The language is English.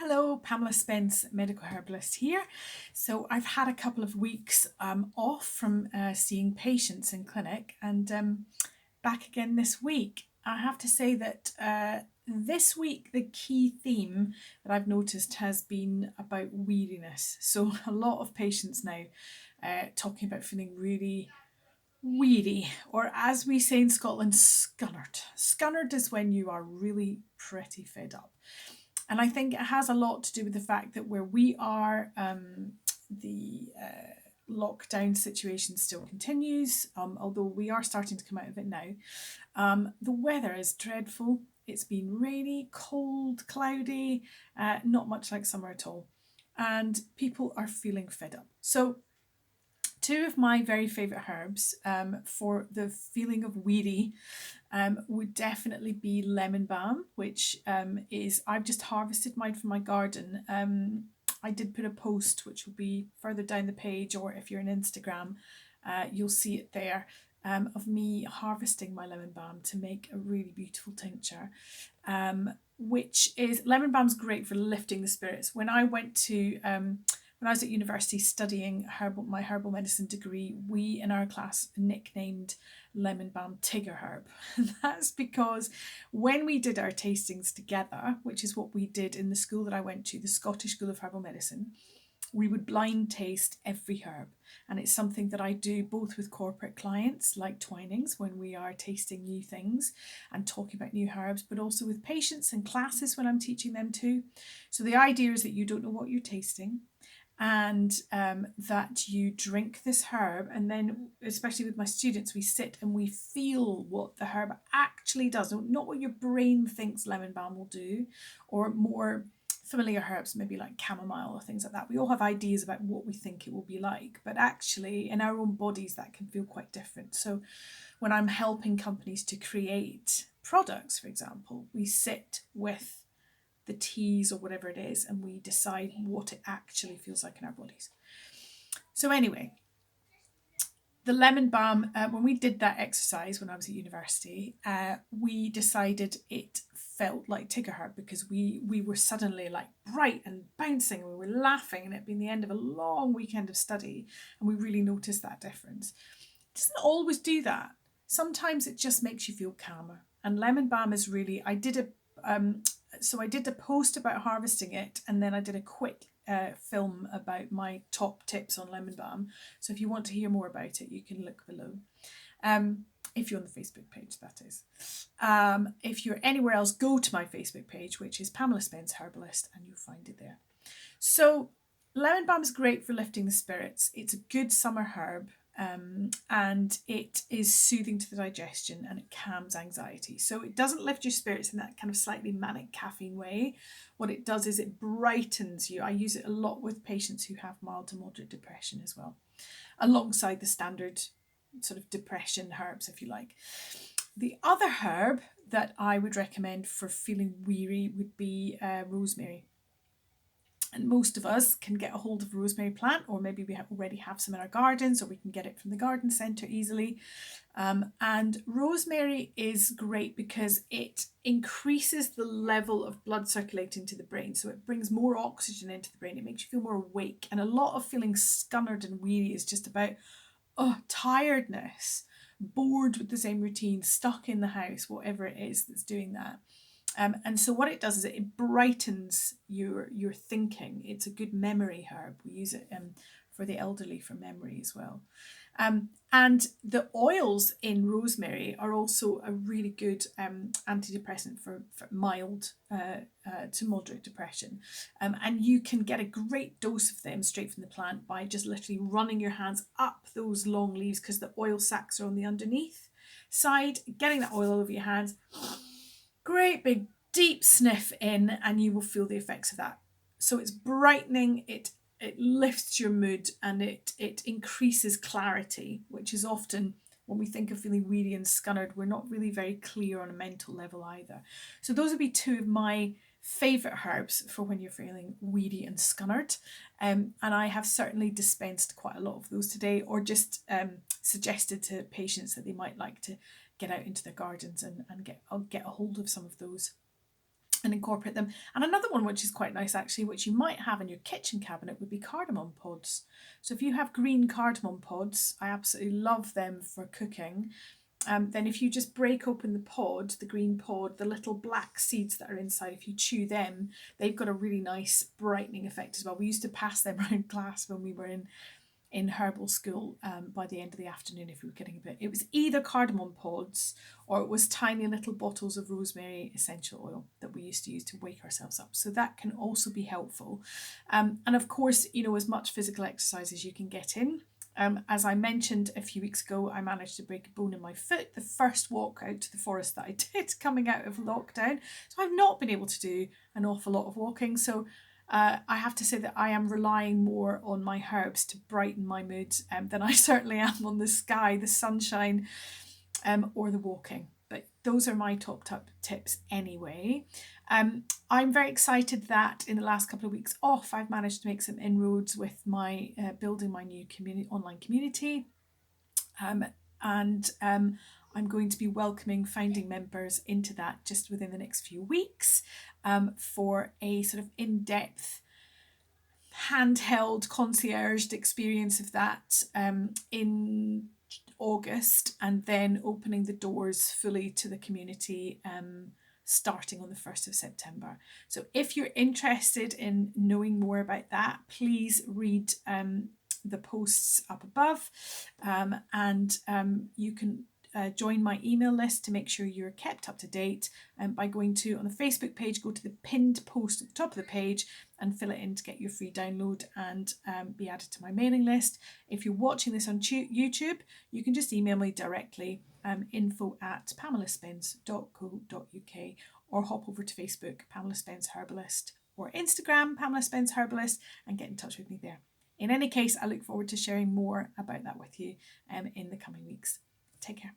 Hello, Pamela Spence, medical herbalist here. So I've had a couple of weeks off from seeing patients in clinic and back again this week. I have to say that this week the key theme that I've noticed has been about weariness. So a lot of patients now talking about feeling really weary, or as we say in Scotland, scunnered. Scunnered is when you are really pretty fed up. And I think it has a lot to do with the fact that where we are, the lockdown situation still continues, although we are starting to come out of it now. The weather is dreadful. It's been rainy, cold, cloudy, not much like summer at all. And people are feeling fed up. So two of my very favourite herbs for the feeling of weary would definitely be lemon balm, which is, I've just harvested mine from my garden. I did put a post which will be further down the page, or if you're on Instagram, you'll see it there, of me harvesting my lemon balm to make a really beautiful tincture. Which is, lemon balm's great for lifting the spirits. When I was at university studying my herbal medicine degree, we in our class nicknamed lemon balm Tigger herb. And that's because when we did our tastings together, which is what we did in the school that I went to, the Scottish School of Herbal Medicine, we would blind taste every herb. And it's something that I do both with corporate clients like Twinings when we are tasting new things and talking about new herbs, but also with patients and classes when I'm teaching them too. So the idea is that you don't know what you're tasting, and that you drink this herb, and then especially with my students, we sit and we feel what the herb actually does, not what your brain thinks lemon balm will do, or more familiar herbs maybe like chamomile or things like that. We all have ideas about what we think it will be like, but actually in our own bodies that can feel quite different. So when I'm helping companies to create products, for example, we sit with the teas or whatever it is, and we decide what it actually feels like in our bodies. So anyway, the lemon balm, when we did that exercise when I was at university, we decided it felt like Tigger herb because we were suddenly like bright and bouncing, and we were laughing, and it'd been the end of a long weekend of study, and we really noticed that difference. It doesn't always do that. Sometimes it just makes you feel calmer. And lemon balm is really, I did a post about harvesting it, and then I did a quick film about my top tips on lemon balm. So if you want to hear more about it, you can look below. If you're on the Facebook page, that is. If you're anywhere else, go to my Facebook page, which is Pamela Spence Herbalist, and you'll find it there. So lemon balm is great for lifting the spirits. It's a good summer herb. And it is soothing to the digestion, and it calms anxiety. So it doesn't lift your spirits in that kind of slightly manic caffeine way. What it does is it brightens you. I use it a lot with patients who have mild to moderate depression as well, alongside the standard sort of depression herbs, if you like. The other herb that I would recommend for feeling weary would be rosemary. And most of us can get a hold of a rosemary plant, or maybe we already have some in our gardens, or we can get it from the garden centre easily. And rosemary is great because it increases the level of blood circulating to the brain. So it brings more oxygen into the brain. It makes you feel more awake. And a lot of feeling scunnered and weary is just about tiredness, bored with the same routine, stuck in the house, whatever it is that's doing that. And so what it does is it brightens your thinking. It's a good memory herb. We use it for the elderly for memory as well. And the oils in rosemary are also a really good antidepressant for mild to moderate depression. And you can get a great dose of them straight from the plant by just literally running your hands up those long leaves, because the oil sacs are on the underneath side, getting that oil over your hands. Great big deep sniff in, and you will feel the effects of that. So it's brightening, it lifts your mood, and it increases clarity, which is often, when we think of feeling weary and scunnered, we're not really very clear on a mental level either. So those would be two of my favourite herbs for when you're feeling weary and scunnered. And I have certainly dispensed quite a lot of those today, or just suggested to patients that they might like to get out into their gardens and get a hold of some of those. and incorporate them. And another one which is quite nice actually, which you might have in your kitchen cabinet, would be cardamom pods. So if you have green cardamom pods, I absolutely love them for cooking. Then if you just break open the pod, the green pod, the little black seeds that are inside, if you chew them, they've got a really nice brightening effect as well. We used to pass them around class when we were in herbal school by the end of the afternoon if we were getting a bit. It was either cardamom pods or it was tiny little bottles of rosemary essential oil that we used to use to wake ourselves up. So that can also be helpful. And of course, as much physical exercise as you can get in. As I mentioned a few weeks ago, I managed to break a bone in my foot, the first walk out to the forest that I did coming out of lockdown. So I've not been able to do an awful lot of walking. So I have to say that I am relying more on my herbs to brighten my mood than I certainly am on the sky, the sunshine, or the walking. But those are my top tips anyway. I'm very excited that in the last couple of weeks off, I've managed to make some inroads with my building my new online community. I'm going to be welcoming founding members into that just within the next few weeks for a sort of in-depth handheld concierged experience of that in August, and then opening the doors fully to the community starting on the 1st of September. So if you're interested in knowing more about that, please read the posts up above, and you can join my email list to make sure you're kept up to date by going to, on the Facebook page, go to the pinned post at the top of the page and fill it in to get your free download and be added to my mailing list. If you're watching this on YouTube, you can just email me directly, info@pamelaspence.co.uk, or hop over to Facebook, Pamela Spence Herbalist, or Instagram, Pamela Spence Herbalist, and get in touch with me there. In any case, I look forward to sharing more about that with you in the coming weeks. Take care.